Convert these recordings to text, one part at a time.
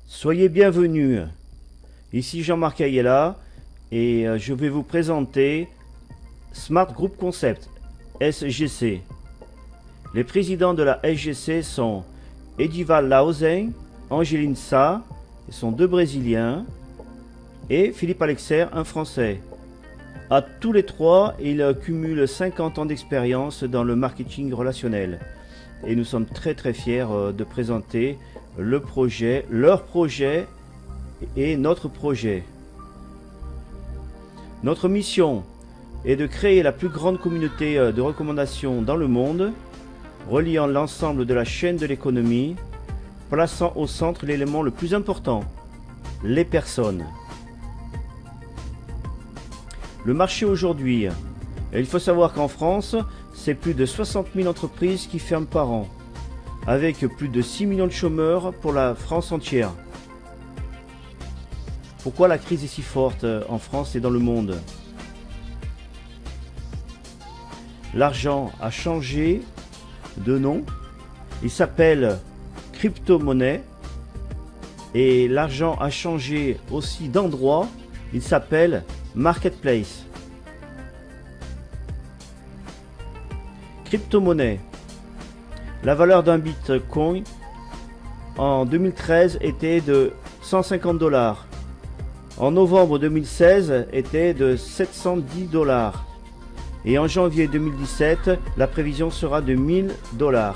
Soyez bienvenus, ici Jean-Marc Ayala et je vais vous présenter Smart Group Concept, SGC. Les présidents de la SGC sont Edival Lauzen, Angeline Sa, ils sont deux Brésiliens, et Philippe Alexer, un Français. À tous les trois, ils cumulent 50 ans d'expérience dans le marketing relationnel. Et nous sommes très fiers de présenter le projet, leur projet et notre projet. Notre mission est de créer la plus grande communauté de recommandations dans le monde, reliant l'ensemble de la chaîne de l'économie, plaçant au centre l'élément le plus important, les personnes. Le marché aujourd'hui, il faut savoir qu'en France, c'est plus de 60 000 entreprises qui ferment par an, avec plus de 6 millions de chômeurs pour la France entière. Pourquoi la crise est si forte en France et dans le monde? L'argent a changé de nom, il s'appelle crypto-monnaie, et l'argent a changé aussi d'endroit, il s'appelle marketplace. Crypto-monnaie. La valeur d'un bitcoin en 2013 était de 150 $. En novembre 2016 était de 710 $. Et en janvier 2017, la prévision sera de 1000 $.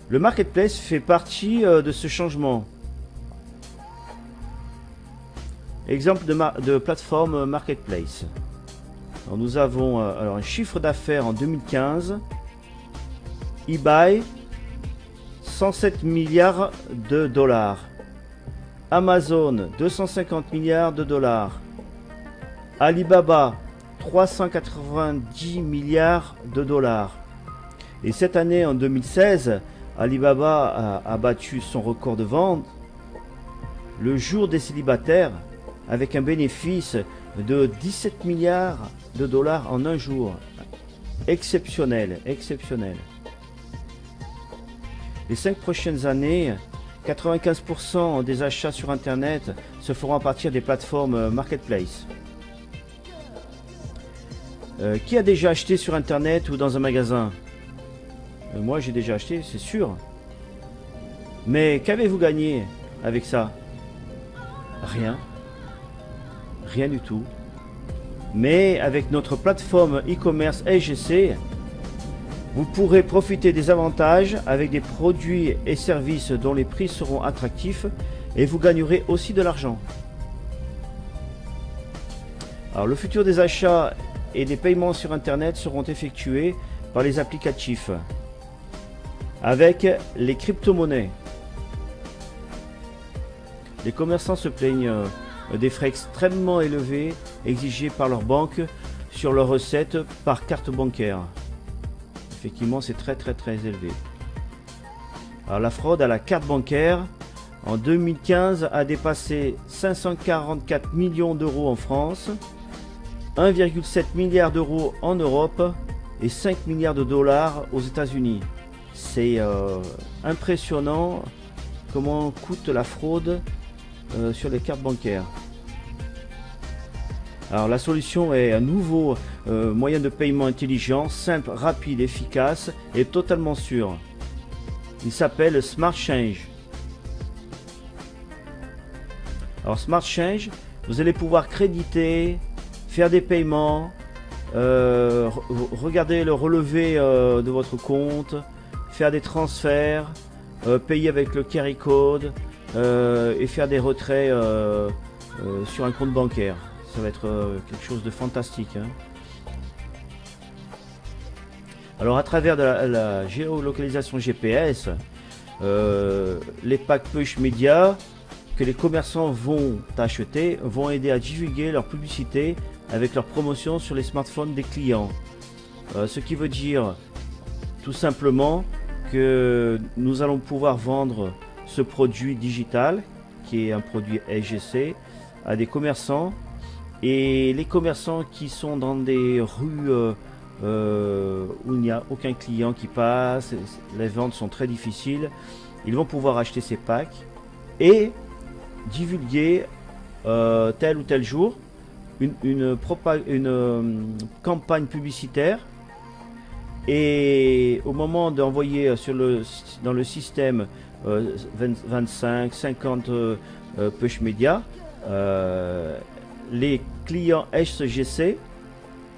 Le marketplace fait partie de ce changement. Exemple de plateforme marketplace. Alors nous avons un chiffre d'affaires en 2015, eBay 107 milliards de $, Amazon 250 milliards de $, Alibaba 390 milliards de $. Et cette année en 2016, Alibaba a battu son record de vente le jour des célibataires avec un bénéfice de 17 milliards de $, en un jour. Exceptionnel, exceptionnel. Les 5 prochaines années, 95% des achats sur Internet se feront à partir des plateformes marketplace. Qui a déjà acheté sur Internet ou dans un magasin? Moi j'ai déjà acheté, c'est sûr. Mais qu'avez-vous gagné avec ça? Rien. Rien du tout. Mais avec notre plateforme e-commerce SGC, vous pourrez profiter des avantages avec des produits et services dont les prix seront attractifs et vous gagnerez aussi de l'argent. Alors le futur des achats et des paiements sur Internet seront effectués par les applicatifs avec les crypto-monnaies. Les commerçants se plaignent des frais extrêmement élevés exigés par leur banque sur leurs recettes par carte bancaire. Effectivement, c'est très élevé. Alors la fraude à la carte bancaire en 2015 a dépassé 544 millions d'euros en France, 1,7 milliard d'euros en Europe et 5 milliards de dollars aux États-Unis. C'est impressionnant comment coûte la fraude sur les cartes bancaires. Alors la solution est un nouveau moyen de paiement intelligent, simple, rapide, efficace et totalement sûr. Il s'appelle Smart Change. Alors Smart Change, vous allez pouvoir créditer, faire des paiements, regarder le relevé de votre compte, faire des transferts, payer avec le carry code, et faire des retraits sur un compte bancaire. Ça va être quelque chose de fantastique, hein. Alors à travers de la géolocalisation GPS, les packs push médias que les commerçants vont acheter vont aider à divulguer leur publicité avec leurs promotions sur les smartphones des clients. Ce qui veut dire tout simplement que nous allons pouvoir vendre ce produit digital, qui est un produit SGC, à des commerçants, et les commerçants qui sont dans des rues où il n'y a aucun client qui passe, les ventes sont très difficiles, ils vont pouvoir acheter ces packs et divulguer tel ou tel jour une campagne publicitaire, et au moment d'envoyer dans le système 25, 50 push média, les clients SGC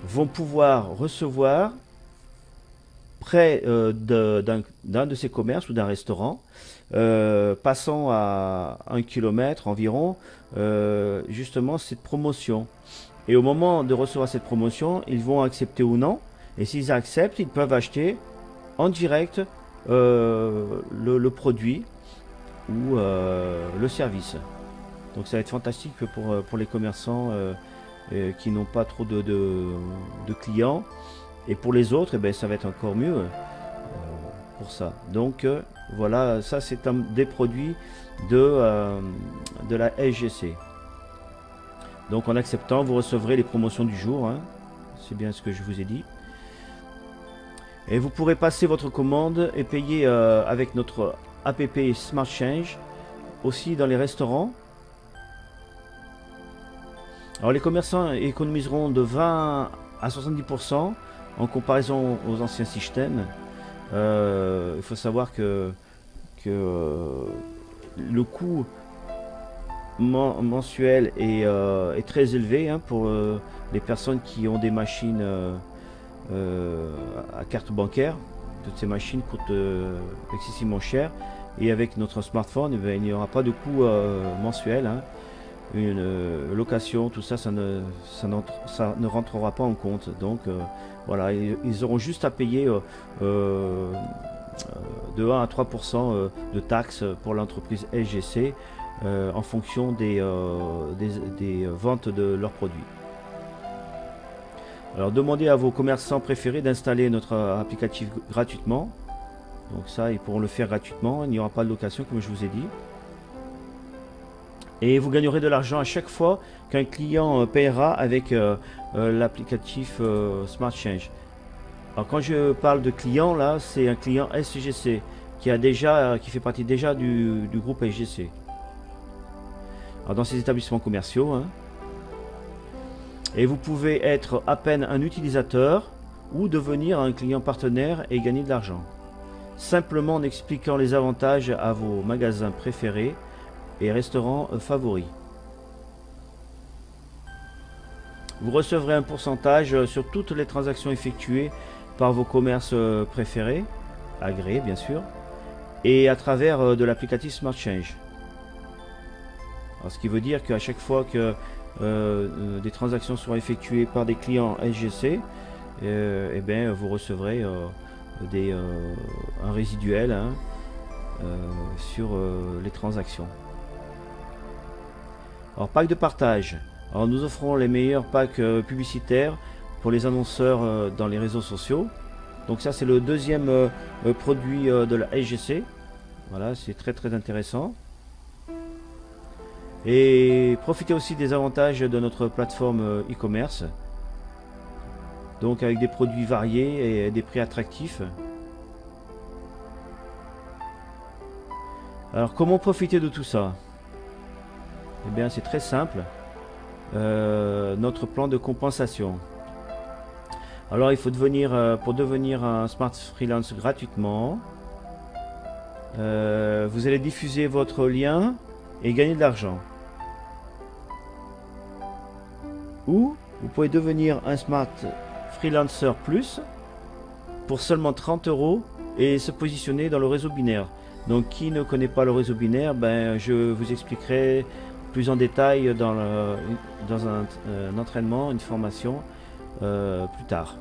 vont pouvoir recevoir près d'un de ces commerces ou d'un restaurant, passant à 1 km environ, justement cette promotion. Et au moment de recevoir cette promotion, ils vont accepter ou non. Et s'ils acceptent, ils peuvent acheter en direct le produit ou le service. Donc ça va être fantastique pour les commerçants qui n'ont pas trop de clients. Et pour les autres, eh ben, ça va être encore mieux pour ça. Donc voilà, ça c'est un des produits de la SGC. Donc en acceptant, vous recevrez les promotions du jour, hein. C'est bien ce que je vous ai dit. Et vous pourrez passer votre commande et payer avec notre app Smart Change aussi dans les restaurants. Alors les commerçants économiseront de 20 à 70% en comparaison aux anciens systèmes. Il faut savoir que le coût mensuel est très élevé, hein, pour les personnes qui ont des machines à carte bancaire. Toutes ces machines coûtent excessivement cher, et avec notre smartphone, eh bien, il n'y aura pas de coût mensuel, hein. Une location, tout ça, ça ne rentrera pas en compte. Donc voilà, ils auront juste à payer de 1 à 3% de taxes pour l'entreprise SGC en fonction des ventes de leurs produits. Alors demandez à vos commerçants préférés d'installer notre applicatif gratuitement. Donc ça, ils pourront le faire gratuitement, il n'y aura pas de location comme je vous ai dit. Et vous gagnerez de l'argent à chaque fois qu'un client paiera avec l'applicatif Smart Change. Alors quand je parle de client, là, c'est un client SGC qui fait partie déjà du groupe SGC. Alors dans ces établissements commerciaux, hein. Et vous pouvez être à peine un utilisateur ou devenir un client partenaire et gagner de l'argent. Simplement en expliquant les avantages à vos magasins préférés et restaurants favoris. Vous recevrez un pourcentage sur toutes les transactions effectuées par vos commerces préférés, agréés bien sûr, et à travers de l'applicatif Smart Change. Alors, ce qui veut dire qu'à chaque fois que des transactions seront effectuées par des clients SGC, eh bien, vous recevrez un résiduel, hein, sur les transactions. Alors pack de partage. Alors nous offrons les meilleurs packs publicitaires pour les annonceurs dans les réseaux sociaux. Donc ça c'est le deuxième produit de la SGC. Voilà, c'est très intéressant. Et profitez aussi des avantages de notre plateforme e-commerce. Donc avec des produits variés et des prix attractifs. Alors comment profiter de tout ça? Eh bien c'est très simple. Notre plan de compensation. Alors il faut pour devenir un Smart Freelance gratuitement, vous allez diffuser votre lien et gagner de l'argent. Ou vous pouvez devenir un Smart Freelancer Plus pour seulement 30 € et se positionner dans le réseau binaire. Donc qui ne connaît pas le réseau binaire, ben, je vous expliquerai plus en détail dans un entraînement, une formation plus tard.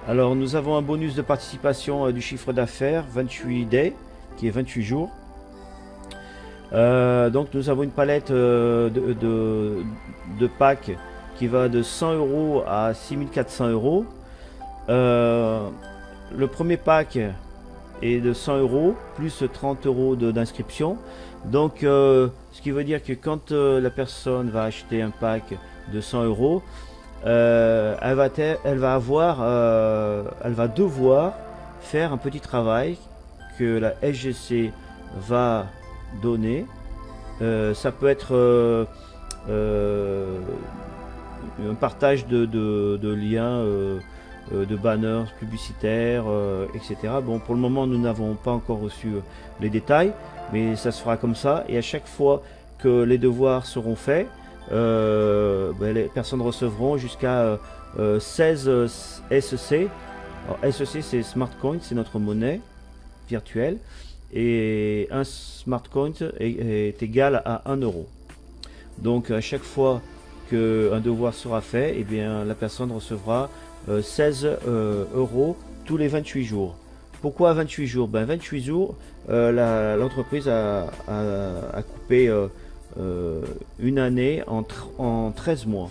Alors nous avons un bonus de participation du chiffre d'affaires 28 days qui est 28 jours. Donc nous avons une palette de packs qui va de 100 € à 6400 €. Le premier pack est de 100 € plus 30 € d'inscription. Donc ce qui veut dire que quand la personne va acheter un pack de 100 €, elle va devoir faire un petit travail que la SGC va donner. Ça peut être un partage de liens, de banners publicitaires, etc. Bon, pour le moment, nous n'avons pas encore reçu les détails, mais ça se fera comme ça. Et à chaque fois que les devoirs seront faits, les personnes recevront jusqu'à 16 SEC. Alors, SEC, c'est Smart Coin, c'est notre monnaie virtuelle. Et un Smart Coin est égal à 1 euro. Donc, à chaque fois qu'un devoir sera fait, eh bien, la personne recevra 16 euros tous les 28 jours. Pourquoi 28 jours? 28 jours, l'entreprise a coupé une année en 13 mois.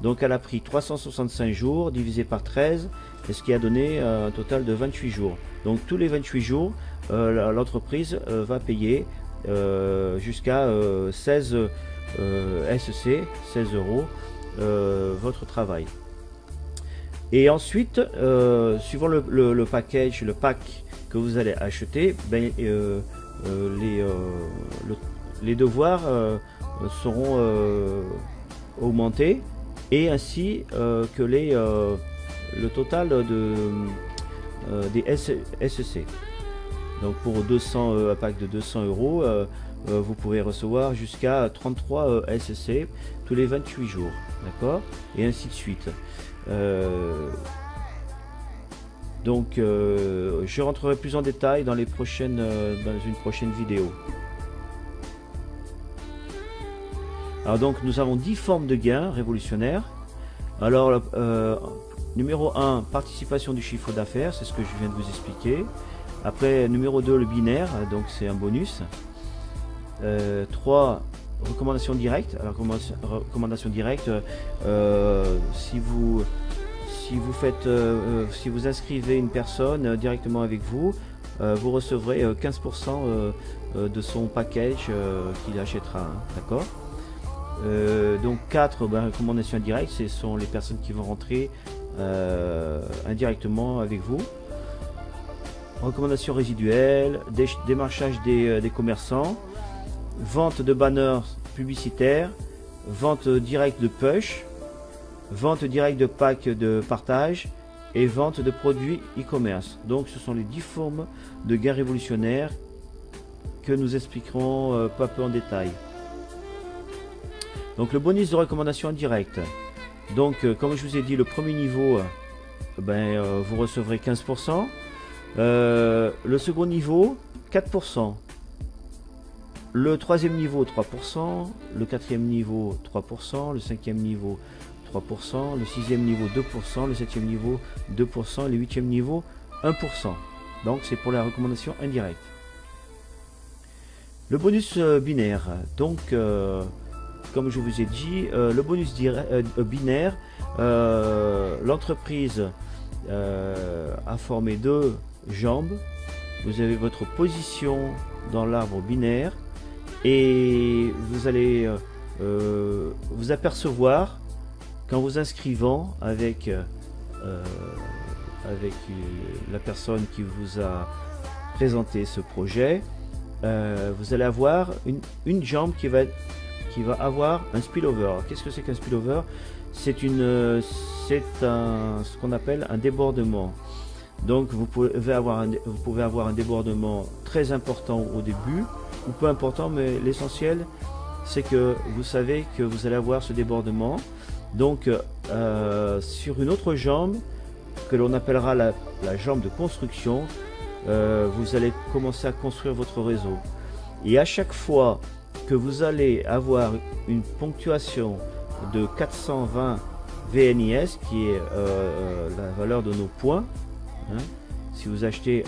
Donc elle a pris 365 jours divisé par 13, et ce qui a donné un total de 28 jours. Donc tous les 28 jours, l'entreprise va payer jusqu'à 16 SEC, 16 euros, votre travail. Et ensuite, suivant le package, le pack que vous allez acheter, les devoirs seront augmentés, et ainsi que le total des SEC. Donc pour 200, un pack de 200 euros, vous pouvez recevoir jusqu'à 33 SEC tous les 28 jours, d'accord, et ainsi de suite. Donc je rentrerai plus en détail dans une prochaine vidéo. Alors donc nous avons 10 formes de gains révolutionnaires. Alors numéro 1, participation du chiffre d'affaires, c'est ce que je viens de vous expliquer. Après numéro 2, le binaire, donc c'est un bonus. 3, recommandation directe. Alors recommandation directe, si vous inscrivez une personne directement avec vous, vous recevrez 15% de son package qu'il achètera, hein, d'accord. Donc 4, recommandation indirecte, ce sont les personnes qui vont rentrer indirectement avec vous. Recommandation résiduelle, démarchage des commerçants, vente de banners publicitaires, vente directe de push, vente directe de packs de partage et vente de produits e-commerce. Donc ce sont les 10 formes de gains révolutionnaires que nous expliquerons peu à peu en détail. Donc le bonus de recommandation indirecte. Donc comme je vous ai dit, le premier niveau, vous recevrez 15%. Le second niveau, 4%. Le troisième niveau, 3%. Le quatrième niveau, 3%. Le cinquième niveau, 3%. Le sixième niveau, 2%. Le septième niveau, 2%. Le huitième niveau, 1%. Donc c'est pour la recommandation indirecte. Le bonus binaire. Donc comme je vous ai dit, le bonus binaire, l'entreprise a formé 2 jambes. Vous avez votre position dans l'arbre binaire et vous allez vous apercevoir qu'en vous inscrivant avec la personne qui vous a présenté ce projet, vous allez avoir une jambe qui va avoir un spillover. Qu'est-ce que c'est qu'un spillover? C'est ce qu'on appelle un débordement. Donc vous pouvez avoir un débordement très important au début ou peu important, mais l'essentiel c'est que vous savez que vous allez avoir ce débordement. Donc sur une autre jambe que l'on appellera la jambe de construction, vous allez commencer à construire votre réseau, et à chaque fois que vous allez avoir une ponctuation de 420 VNIS, qui est la valeur de nos points, hein, si vous achetez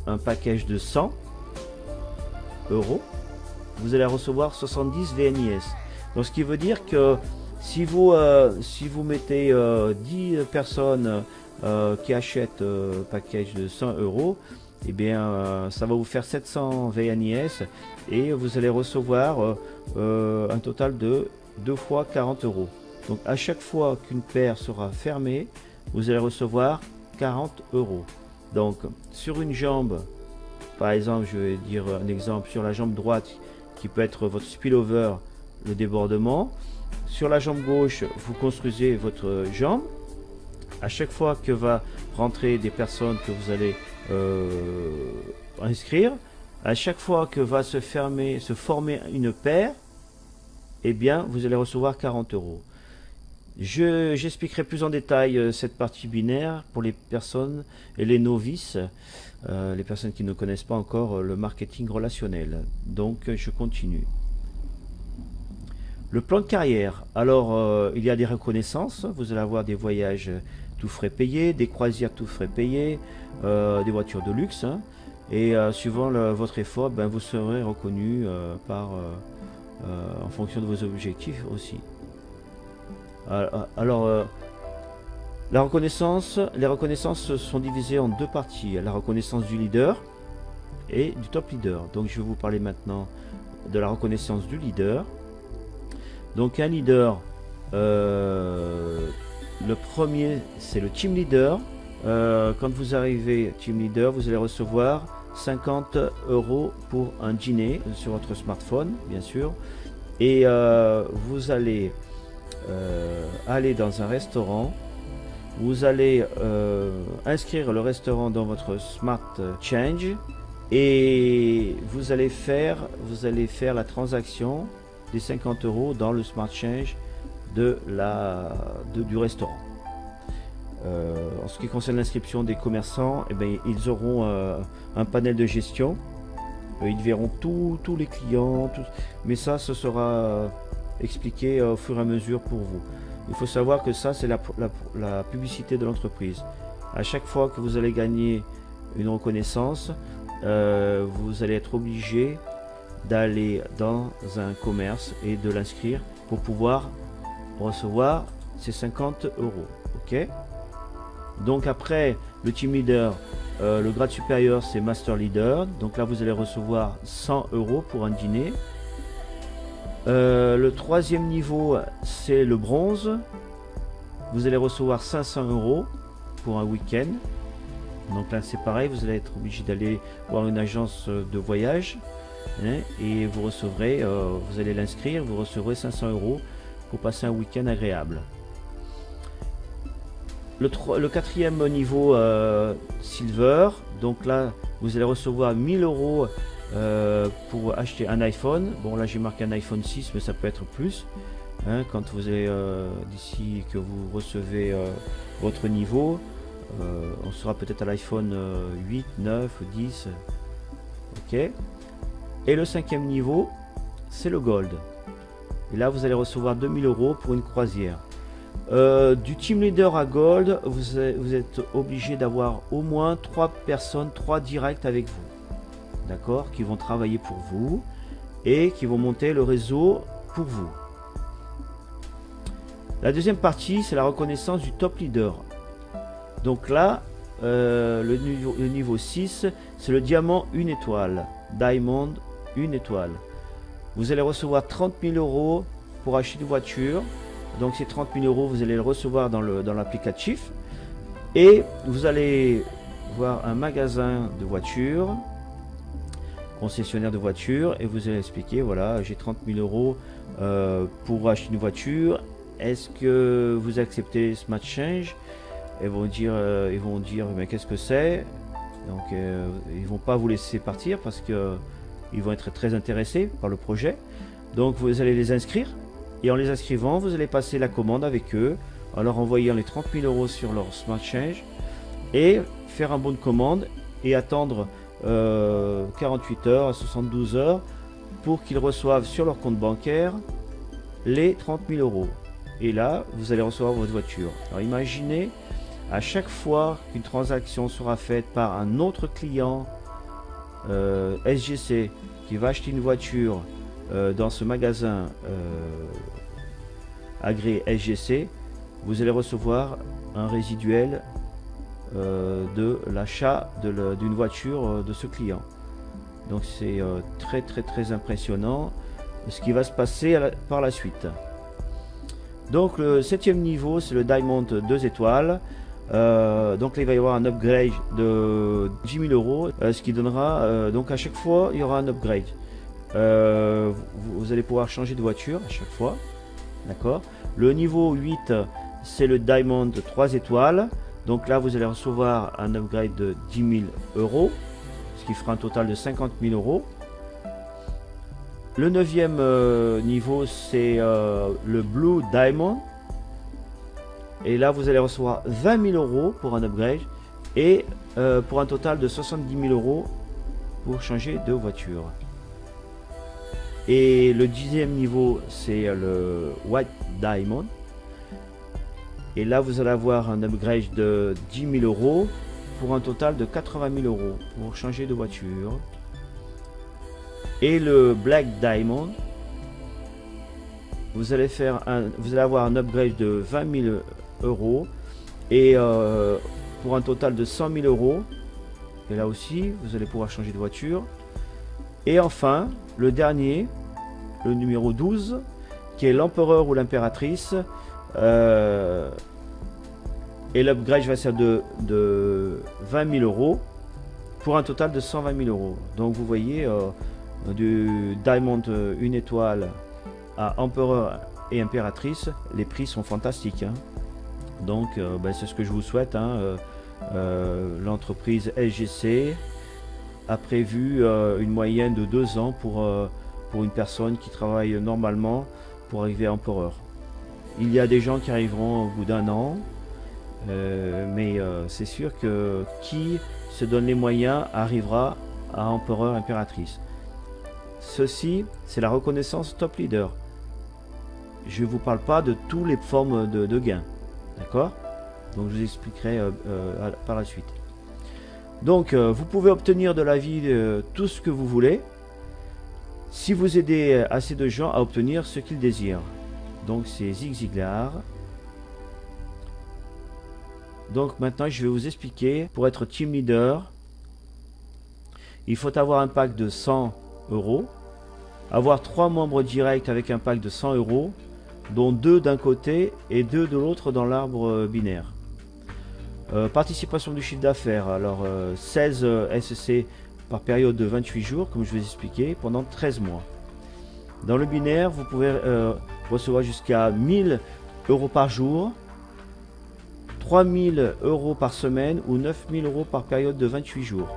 un package de 100 euros, vous allez recevoir 70 VNIS. Donc ce qui veut dire que si vous mettez 10 personnes qui achètent un package de 100 euros, eh bien ça va vous faire 700 VNIS et vous allez recevoir un total de 2 fois 40 euros. Donc à chaque fois qu'une paire sera fermée, vous allez recevoir 40 euros. Donc sur une jambe, par exemple, je vais dire un exemple, sur la jambe droite qui peut être votre spillover, le débordement. Sur la jambe gauche, vous construisez votre jambe. À chaque fois que va rentrer des personnes que vous allez inscrire, à chaque fois que va se former une paire, eh bien, vous allez recevoir 40 euros. J'expliquerai plus en détail cette partie binaire pour les personnes et les novices, les personnes qui ne connaissent pas encore le marketing relationnel. Donc, je continue. Le plan de carrière. Alors, il y a des reconnaissances. Vous allez avoir des voyages tout frais payés, des croisières tout frais payés, des voitures de luxe. Hein, et suivant votre effort, ben, vous serez reconnu en fonction de vos objectifs aussi. Alors, les reconnaissances sont divisées en deux parties. La reconnaissance du leader et du top leader. Donc, je vais vous parler maintenant de la reconnaissance du leader. Donc, un leader, le premier, c'est le team leader. Quand vous arrivez team leader, vous allez recevoir 50 euros pour un dîner sur votre smartphone, bien sûr. Et vous allez aller dans un restaurant. Vous allez inscrire le restaurant dans votre Smart Change et vous allez faire la transaction des 50 euros dans le Smart Change du restaurant. En ce qui concerne l'inscription des commerçants, eh bien, ils auront un panel de gestion. Ils verront tous les clients, mais ça, ce sera expliqué au fur et à mesure pour vous. Il faut savoir que ça, c'est la publicité de l'entreprise. À chaque fois que vous allez gagner une reconnaissance, vous allez être obligé d'aller dans un commerce et de l'inscrire pour pouvoir recevoir ces 50 euros. Ok? Donc après le team leader, le grade supérieur c'est master leader. Donc là vous allez recevoir 100 euros pour un dîner. Le troisième niveau c'est le bronze. Vous allez recevoir 500 euros pour un week-end. Donc là c'est pareil, vous allez être obligé d'aller voir une agence de voyage. Et vous recevrez, vous allez l'inscrire, vous recevrez 500 euros pour passer un week-end agréable. Le quatrième niveau silver, donc là vous allez recevoir 1000 euros pour acheter un iPhone. Bon là j'ai marqué un iPhone 6 mais ça peut être plus. Quand vous allez d'ici que vous recevez votre niveau, on sera peut-être à l'iPhone 8, 9, 10. Ok. Et le cinquième niveau, c'est le gold. Et là, vous allez recevoir 2000 euros pour une croisière. Du team leader à gold, vous êtes obligé d'avoir au moins 3 personnes, 3 directs avec vous. D'accord? Qui vont travailler pour vous et qui vont monter le réseau pour vous. La deuxième partie, c'est la reconnaissance du top leader. Donc là, le niveau 6, c'est le diamant 1 étoile. Diamond 1 étoile. Vous allez recevoir 30 000 euros pour acheter une voiture. Donc ces 30 000 euros, vous allez le recevoir dans l'applicatif. Et vous allez voir un magasin de voitures, concessionnaire de voitures, et vous allez expliquer, voilà, j'ai 30 000 euros pour acheter une voiture. Est-ce que vous acceptez Smart Change? Ils vont dire mais qu'est-ce que c'est? Donc ils vont pas vous laisser partir parce que ils vont être très intéressés par le projet. Donc vous allez les inscrire et en les inscrivant vous allez passer la commande avec eux en leur envoyant les 30 000 euros sur leur Smart Change et faire un bon de commande et attendre 48 heures à 72 heures pour qu'ils reçoivent sur leur compte bancaire les 30 000 euros. Et là vous allez recevoir votre voiture. Alors imaginez, à chaque fois qu'une transaction sera faite par un autre client SGC qui va acheter une voiture dans ce magasin agréé SGC, vous allez recevoir un résiduel de l'achat d'une voiture de ce client. Donc c'est très impressionnant ce qui va se passer par la suite. Donc le septième niveau, c'est le Diamond 2 étoiles. Donc là il va y avoir un upgrade de 10 000 euros, ce qui donnera, donc à chaque fois il y aura un upgrade. Vous allez pouvoir changer de voiture à chaque fois, d'accord. Le niveau 8 c'est le Diamond 3 étoiles, donc là vous allez recevoir un upgrade de 10 000 euros, ce qui fera un total de 50 000 euros. Le 9e niveau c'est le Blue Diamond, et là vous allez recevoir 20 000 euros pour un upgrade, et pour un total de 70 000 euros pour changer de voiture. Et le 10e niveau c'est le White Diamond, et là vous allez avoir un upgrade de 10 000 euros pour un total de 80 000 euros pour changer de voiture. Et le Black Diamond, vous allez avoir un upgrade de 20 000 euros, et pour un total de 100 000 euros, et là aussi vous allez pouvoir changer de voiture. Et enfin le dernier, le numéro 12, qui est l'empereur ou l'impératrice, et l'upgrade va ser de 20 000 euros pour un total de 120 000 euros. Donc vous voyez, du Diamond 1 étoile à empereur et impératrice, les prix sont fantastiques, hein. Donc c'est ce que je vous souhaite, hein. L'entreprise SGC a prévu une moyenne de 2 ans pour une personne qui travaille normalement pour arriver à empereur. Il y a des gens qui arriveront au bout d'1 an, mais c'est sûr que qui se donne les moyens arrivera à empereur impératrice. Ceci, c'est la reconnaissance top leader. Je ne vous parle pas de toutes les formes de gains, d'accord. Donc je vous expliquerai par la suite. Donc vous pouvez obtenir de la vie tout ce que vous voulez si vous aidez assez de gens à obtenir ce qu'ils désirent. Donc c'est Zig Ziglar. Donc maintenant je vais vous expliquer. Pour être team leader, il faut avoir un pack de 100 euros, avoir 3 membres directs avec un pack de 100 euros, dont 2 d'un côté et 2 de l'autre dans l'arbre binaire. Participation du chiffre d'affaires, alors 16 SC par période de 28 jours, comme je vous ai expliqué, pendant 13 mois. Dans le binaire, vous pouvez recevoir jusqu'à 1000 euros par jour, 3000 euros par semaine ou 9000 euros par période de 28 jours.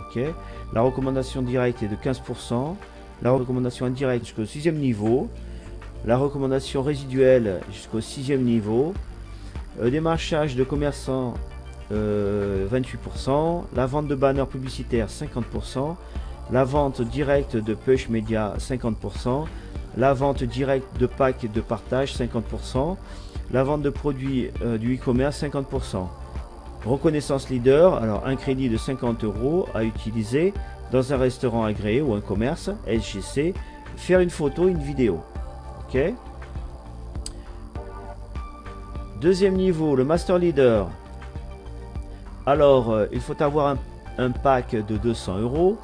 Okay. La recommandation directe est de 15%, la recommandation indirecte jusqu'au 6e niveau, la recommandation résiduelle jusqu'au 6e niveau, démarchage de commerçants 28%, la vente de banners publicitaires 50%, la vente directe de push média 50%, la vente directe de packs de partage 50%, la vente de produits du e-commerce 50%. Reconnaissance leader, alors un crédit de 50 euros à utiliser dans un restaurant agréé ou un commerce SGC, faire une photo, une vidéo. Ok. Deuxième niveau, le master leader. Alors il faut avoir un pack de 200 euros,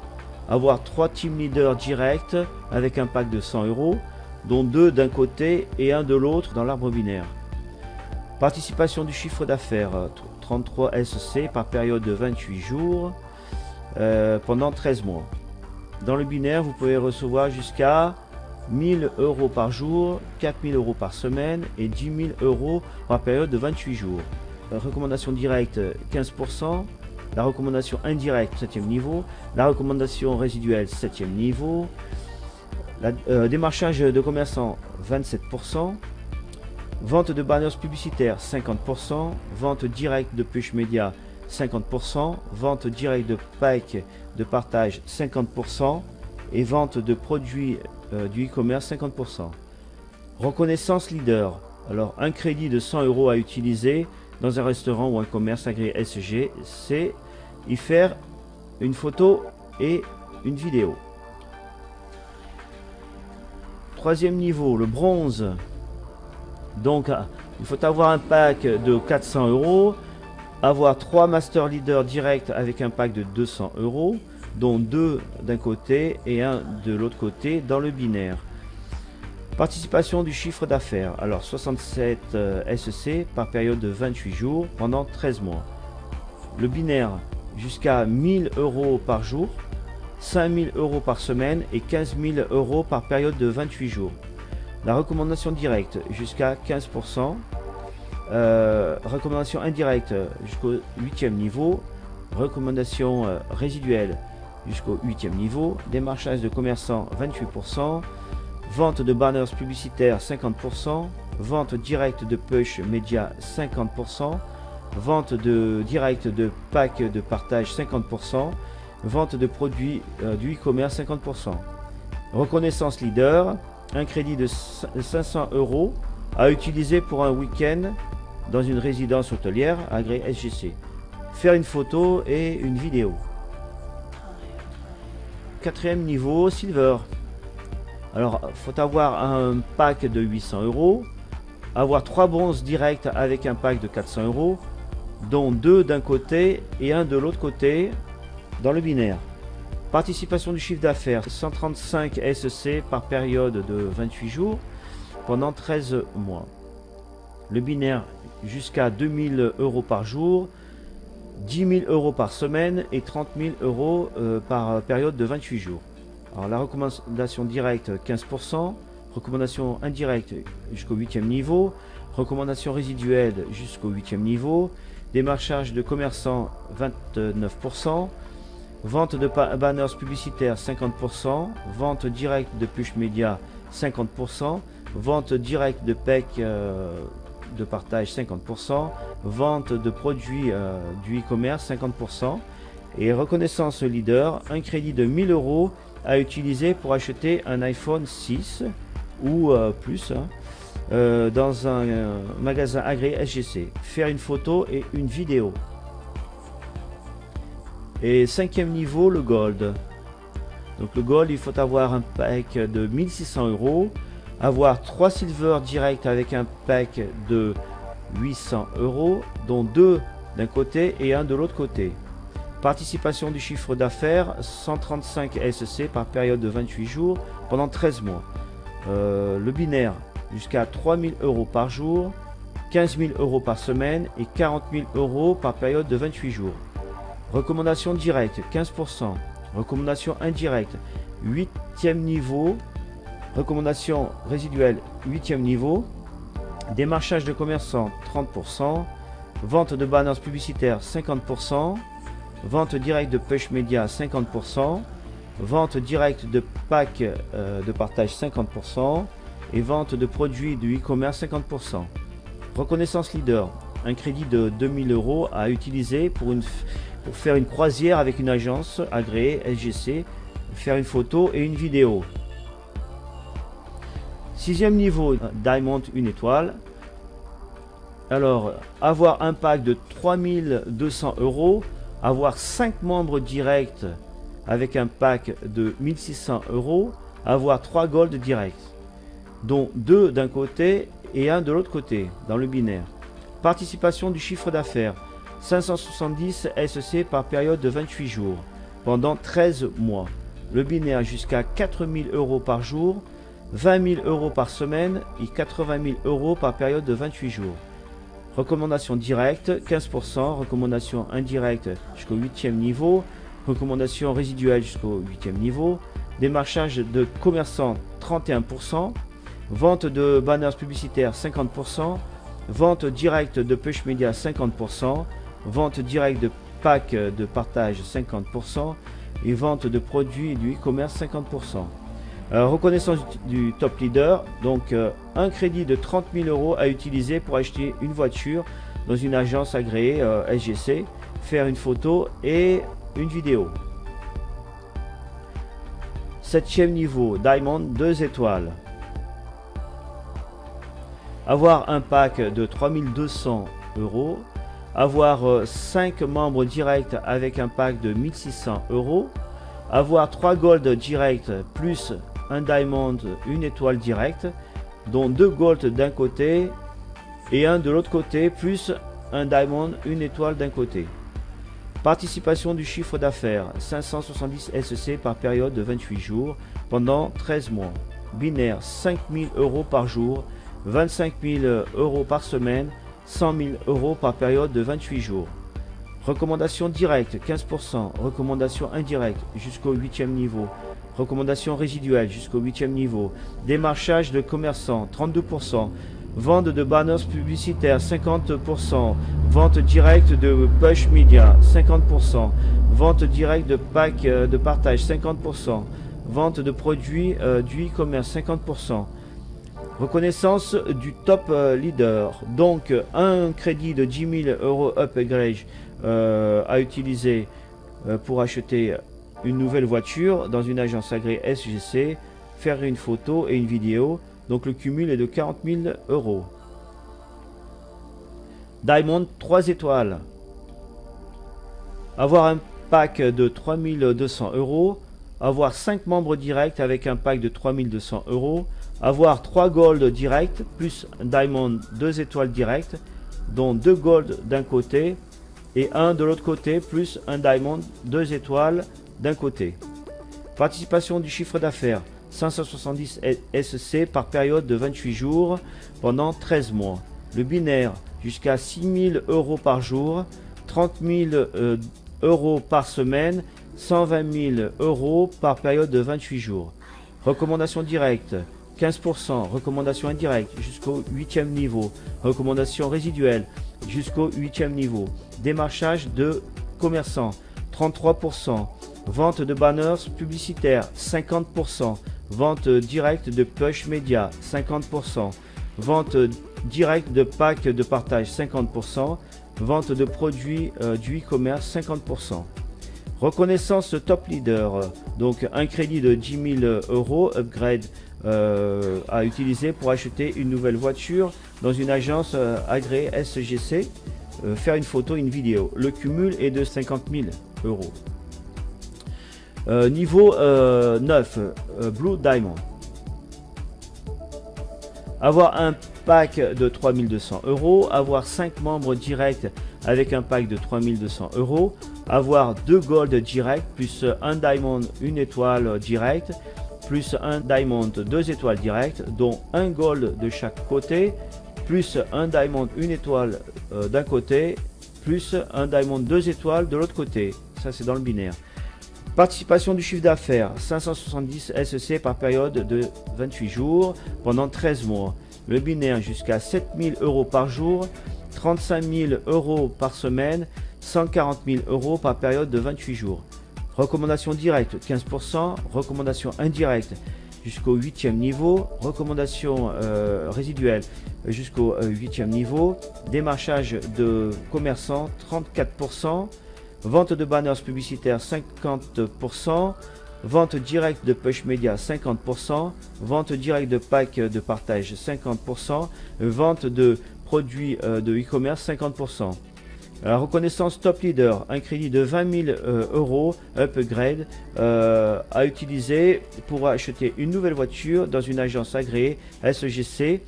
avoir 3 team leaders directs avec un pack de 100 euros, dont 2 d'un côté et 1 de l'autre dans l'arbre binaire. Participation du chiffre d'affaires 33 SC par période de 28 jours pendant 13 mois. Dans le binaire, vous pouvez recevoir jusqu'à 1000 euros par jour, 4000 euros par semaine et 10 000 euros par période de 28 jours. Recommandation directe 15%, la recommandation indirecte 7e niveau, la recommandation résiduelle 7e niveau, démarchage de commerçants 27%, vente de banners publicitaires 50%, vente directe de push média 50%, vente directe de pack de partage 50% et vente de produits du e-commerce 50%. Reconnaissance leader, alors un crédit de 100 euros à utiliser dans un restaurant ou un commerce agréé SG, c'est y faire une photo et une vidéo. Troisième niveau, le bronze. Donc il faut avoir un pack de 400 euros, avoir 3 master leaders directs avec un pack de 200 euros, dont 2 d'un côté et 1 de l'autre côté dans le binaire. Participation du chiffre d'affaires. Alors 67 SEC par période de 28 jours pendant 13 mois. Le binaire jusqu'à 1000 euros par jour, 5000 euros par semaine et 15 000 euros par période de 28 jours. La recommandation directe jusqu'à 15%. Recommandation indirecte jusqu'au 8e niveau. Recommandation résiduelle jusqu'au 8e niveau. Démarchage de commerçants 28%. Vente de banners publicitaires 50%. Vente directe de push média 50%. Vente de direct de pack de partage 50%. Vente de produits du e-commerce 50%. Reconnaissance leader, un crédit de 500 euros à utiliser pour un week-end dans une résidence hôtelière agréée SGC. Faire une photo et une vidéo. 4e niveau, silver. Alors, il faut avoir un pack de 800 euros, avoir 3 bronzes directs avec un pack de 400 euros, dont 2 d'un côté et 1 de l'autre côté dans le binaire. Participation du chiffre d'affaires 135 SEC par période de 28 jours pendant 13 mois. Le binaire jusqu'à 2000 euros par jour, 10 000 euros par semaine et 30 000 euros par période de 28 jours. Alors la recommandation directe 15%, recommandation indirecte jusqu'au 8e niveau, recommandation résiduelle jusqu'au 8e niveau, démarchage de commerçants 29%, vente de banners publicitaires 50%, vente directe de push média 50%, vente directe de PEC de partage 50%, vente de produits du e-commerce 50%, et reconnaissance leader, un crédit de 1000 euros à utiliser pour acheter un iPhone 6 ou plus dans un magasin agréé SGC. Faire une photo et une vidéo. Et 5e niveau, le gold. Donc le gold, il faut avoir un pack de 1600 euros, avoir 3 silver directs avec un pack de 800 euros, dont 2 d'un côté et 1 de l'autre côté. Participation du chiffre d'affaires 135 SEC par période de 28 jours pendant 13 mois. Le binaire jusqu'à 3000 euros par jour, 15 000 euros par semaine et 40 000 euros par période de 28 jours. Recommandation directe 15%. Recommandation indirecte 8e niveau. Recommandation résiduelle 8e niveau. Démarchage de commerçants 30%. Vente de banners publicitaires 50%. Vente directe de push média 50%. Vente directe de pack de partage 50%. Et vente de produits du e-commerce 50%. Reconnaissance leader, un crédit de 2000 euros à utiliser pour faire une croisière avec une agence agréée SGC, faire une photo et une vidéo. 6e niveau, Diamond 1 étoile. Alors, avoir un pack de 3200 euros, avoir 5 membres directs avec un pack de 1600 euros, avoir 3 gold directs, dont 2 d'un côté et 1 de l'autre côté, dans le binaire. Participation du chiffre d'affaires, 570 SEC par période de 28 jours, pendant 13 mois. Le binaire jusqu'à 4000 euros par jour, 20 000 euros par semaine et 80 000 euros par période de 28 jours. Recommandation directe, 15%, recommandation indirecte jusqu'au 8e niveau, recommandation résiduelle jusqu'au 8e niveau, démarchage de commerçants 31%, vente de banners publicitaires 50%, vente directe de push média 50%, vente directe de pack de partage 50% et vente de produits du e-commerce 50%. Reconnaissance du top leader, donc un crédit de 30 000 euros à utiliser pour acheter une voiture dans une agence agréée SGC, faire une photo et une vidéo. 7e niveau, Diamond 2 étoiles. Avoir un pack de 3200 euros, avoir 5 membres directs avec un pack de 1600 euros, avoir 3 gold directs plus un diamond, une étoile directe, dont 2 gold d'un côté et 1 de l'autre côté, plus un diamond, une étoile d'un côté. Participation du chiffre d'affaires, 570 SEC par période de 28 jours pendant 13 mois. binaire 5 000 euros par jour, 25 000 euros par semaine, 100 000 euros par période de 28 jours. Recommandation directe 15%, recommandation indirecte jusqu'au 8e niveau, recommandation résiduelle jusqu'au 8e niveau, démarchage de commerçants 32%, vente de banners publicitaires 50%, vente directe de push media 50%, vente directe de pack de partage 50%, vente de produits du e-commerce 50%. Reconnaissance du top leader, donc un crédit de 10 000 euros upgrade à utiliser pour acheter une nouvelle voiture dans une agence agréée SGC, faire une photo et une vidéo, donc le cumul est de 40 000 euros. Diamond 3 étoiles, avoir un pack de 3200 euros, avoir 5 membres directs avec un pack de 3200 euros, avoir 3 gold direct plus un diamond 2 étoiles direct, dont 2 gold d'un côté et 1 de l'autre côté, plus un diamond 2 étoiles d'un côté. Participation du chiffre d'affaires 570 SC par période de 28 jours pendant 13 mois. Le binaire jusqu'à 6 000 euros par jour, 30 000 euros par semaine, 120 000 euros par période de 28 jours. Recommandation directe 15%, recommandation indirecte jusqu'au 8e niveau, recommandation résiduelle jusqu'au 8e niveau, démarchage de commerçants 33%, vente de banners publicitaires 50%, vente directe de push média 50%, vente directe de pack de partage 50%, vente de produits du e-commerce 50%. Reconnaissance top leader, donc un crédit de 10 000 euros upgrade à utiliser pour acheter une nouvelle voiture dans une agence agréée SGC, faire une photo, une vidéo. Le cumul est de 50 000 euros. Niveau 9, Blue Diamond. Avoir un pack de 3200 euros, avoir 5 membres directs avec un pack de 3200 euros, avoir 2 gold direct plus un diamond 1 étoile direct, plus un diamond 2 étoiles direct, dont un gold de chaque côté, plus un diamond 1 étoile d'un côté, plus un diamond 2 étoiles de l'autre côté. Ça c'est dans le binaire. Participation du chiffre d'affaires 570 SC par période de 28 jours pendant 13 mois. Le binaire jusqu'à 7 000 euros par jour, 35 000 euros par semaine, 140 000 euros par période de 28 jours. Recommandation directe 15%, recommandation indirecte jusqu'au 8e niveau, recommandation résiduelle jusqu'au 8e niveau, démarchage de commerçants 34%, vente de banners publicitaires 50%, vente directe de push media 50%, vente directe de pack de partage 50%, vente de produits de e-commerce 50%. La reconnaissance top leader, un crédit de 20 000 euros upgrade à utiliser pour acheter une nouvelle voiture dans une agence agréée SGC,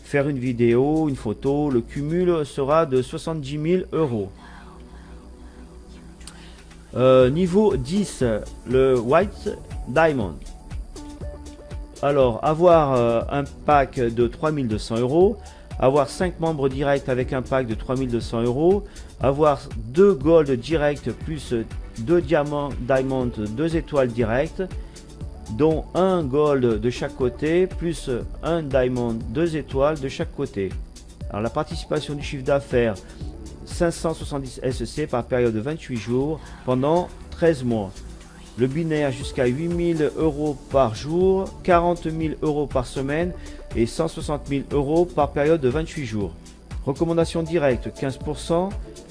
faire une vidéo, une photo. Le cumul sera de 70 000 euros. Niveau 10, le White Diamond. Alors, avoir un pack de 3200 euros, avoir 5 membres directs avec un pack de 3200 euros, avoir 2 gold directs plus 2 diamants diamond 2 étoiles directes, dont un gold de chaque côté, plus un diamond 2 étoiles de chaque côté. Alors, la participation du chiffre d'affaires 570 SC par période de 28 jours pendant 13 mois. Le binaire jusqu'à 8 000 euros par jour, 40 000 euros par semaine et 160 000 euros par période de 28 jours. Recommandation directe 15%,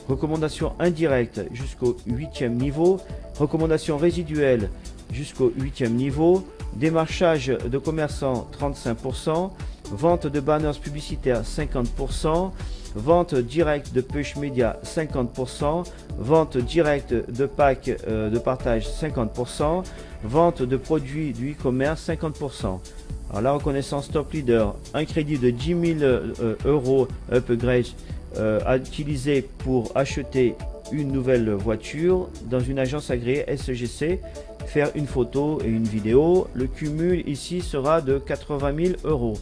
recommandation indirecte jusqu'au 8e niveau, recommandation résiduelle jusqu'au 8e niveau, démarchage de commerçants 35%, vente de banners publicitaires 50%, vente directe de push media 50%, vente directe de pack de partage 50%, vente de produits du e-commerce 50%. Alors la reconnaissance top leader, un crédit de 10 000 euros upgrade à utiliser pour acheter une nouvelle voiture dans une agence agréée SGC, faire une photo et une vidéo. Le cumul ici sera de 80 000 euros.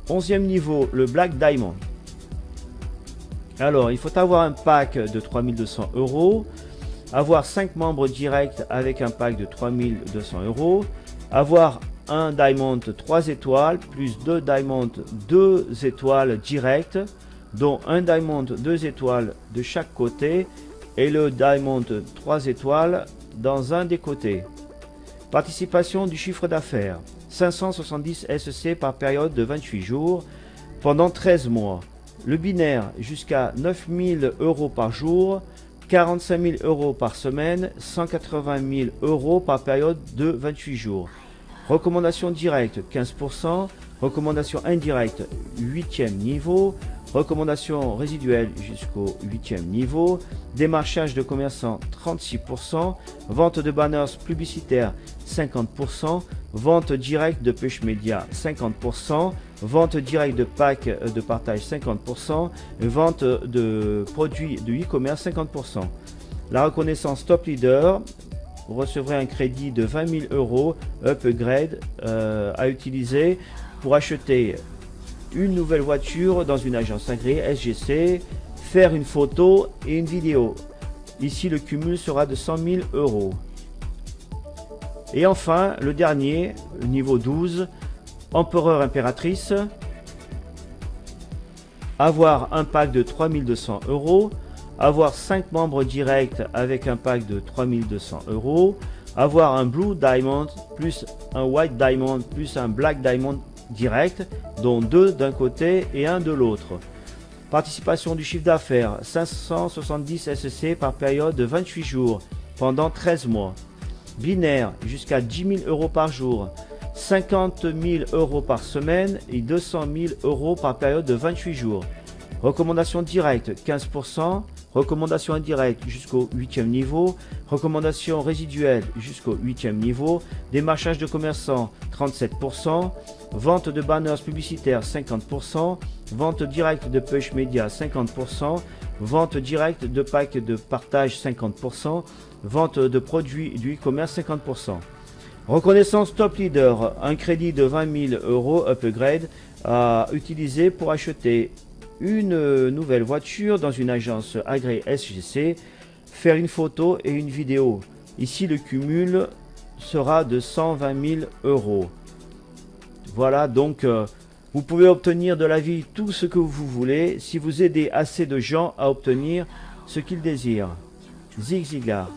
11e niveau, le Black Diamond. Alors, il faut avoir un pack de 3200 euros, avoir 5 membres directs avec un pack de 3200 euros, avoir un Diamond 3 étoiles, plus 2 Diamond 2 étoiles directs, dont un Diamond 2 étoiles de chaque côté, et le Diamond 3 étoiles dans un des côtés. Participation du chiffre d'affaires, 570 SC par période de 28 jours, pendant 13 mois. Le binaire jusqu'à 9 000 euros par jour, 45 000 euros par semaine, 180 000 euros par période de 28 jours. Recommandation directe 15%, recommandation indirecte 8e niveau, recommandation résiduelle jusqu'au 8e niveau, démarchage de commerçants 36%, vente de banners publicitaires 50%, vente directe de push média 50%, vente directe de pack de partage 50%, vente de produits de e-commerce 50%. La reconnaissance top leader, vous recevrez un crédit de 20 000 euros upgrade à utiliser pour acheter une nouvelle voiture dans une agence agréée SGC, faire une photo et une vidéo. Ici, le cumul sera de 100 000 euros. Et enfin, le dernier, le niveau 12, Empereur Impératrice. Avoir un pack de 3200 euros. Avoir 5 membres directs avec un pack de 3200 euros. Avoir un Blue Diamond plus un White Diamond plus un Black Diamond direct, dont 2 d'un côté et 1 de l'autre. Participation du chiffre d'affaires 570 SC par période de 28 jours pendant 13 mois. Binaire jusqu'à 10 000 euros par jour, 50 000 euros par semaine et 200 000 euros par période de 28 jours. Recommandation directe 15%, recommandation indirecte jusqu'au 8e niveau, recommandation résiduelle jusqu'au 8e niveau, démarchage de commerçants 37%, vente de banners publicitaires 50%, vente directe de push média 50%, vente directe de pack de partage 50%, vente de produits du e-commerce 50%. Reconnaissance top leader, un crédit de 20 000 euros upgrade à utiliser pour acheter une nouvelle voiture dans une agence agréée SGC, faire une photo et une vidéo. Ici, le cumul sera de 120 000 euros. Voilà, donc vous pouvez obtenir de la vie tout ce que vous voulez si vous aidez assez de gens à obtenir ce qu'ils désirent. Zig Ziglar.